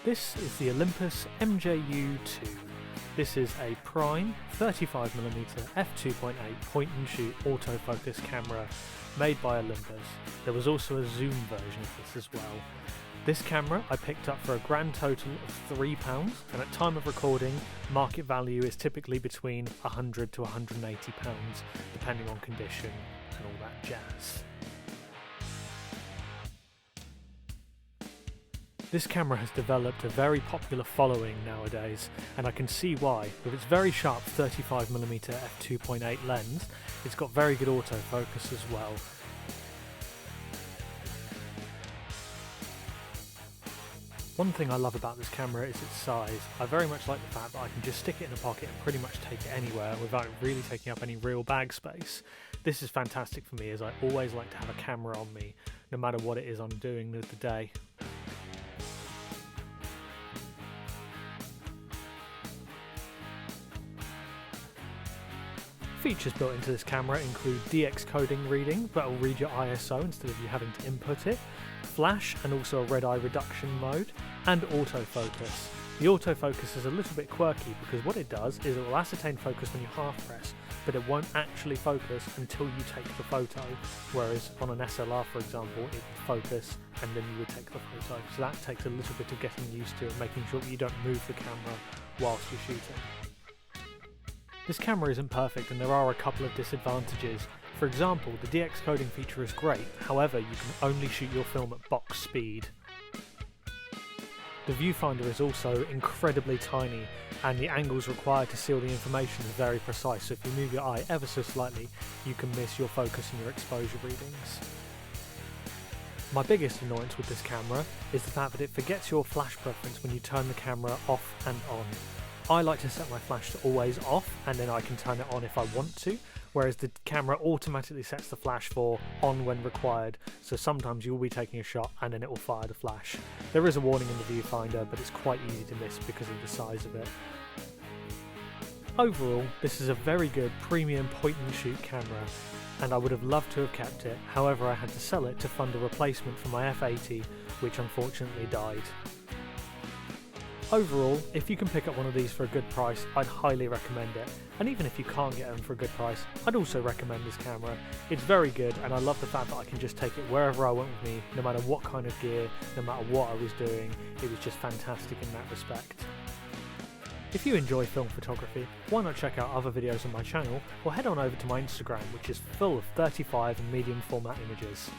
This is the Olympus MjUii 2. This is a prime 35mm f2.8 point-and-shoot autofocus camera made by Olympus. There was also a zoom version of this as well. This camera I picked up for a grand total of £3, and at time of recording, market value is typically between £100 to £180, depending on condition and all that jazz. This camera has developed a very popular following nowadays, and I can see why. With its very sharp 35mm f2.8 lens, it's got very good autofocus as well. One thing I love about this camera is its size. I very much like the fact that I can just stick it in a pocket and pretty much take it anywhere without really taking up any real bag space. This is fantastic for me, as I always like to have a camera on me, no matter what it is I'm doing with the day. Features built into this camera include DX coding reading that will read your ISO instead of you having to input it, flash and also a red eye reduction mode, and autofocus. The autofocus is a little bit quirky because what it does is it will ascertain focus when you half press, but it won't actually focus until you take the photo, whereas on an SLR for example it would focus and then you would take the photo. So that takes a little bit of getting used to and making sure that you don't move the camera whilst you're shooting. This camera isn't perfect and there are a couple of disadvantages. For example, the DX coding feature is great, however you can only shoot your film at box speed. The viewfinder is also incredibly tiny and the angles required to seal the information is very precise, so if you move your eye ever so slightly you can miss your focus and your exposure readings. My biggest annoyance with this camera is the fact that it forgets your flash preference when you turn the camera off and on. I like to set my flash to always off and then I can turn it on if I want to, whereas the camera automatically sets the flash for on when required, so sometimes you'll be taking a shot and then it will fire the flash. There is a warning in the viewfinder, but it's quite easy to miss because of the size of it. Overall, this is a very good premium point-and-shoot camera, and I would have loved to have kept it, however I had to sell it to fund a replacement for my F80, which unfortunately died. Overall, if you can pick up one of these for a good price, I'd highly recommend it. And even if you can't get them for a good price, I'd also recommend this camera. It's very good and I love the fact that I can just take it wherever I want with me, no matter what kind of gear, no matter what I was doing. It was just fantastic in that respect. If you enjoy film photography, why not check out other videos on my channel, or head on over to my Instagram, which is full of 35 and medium format images.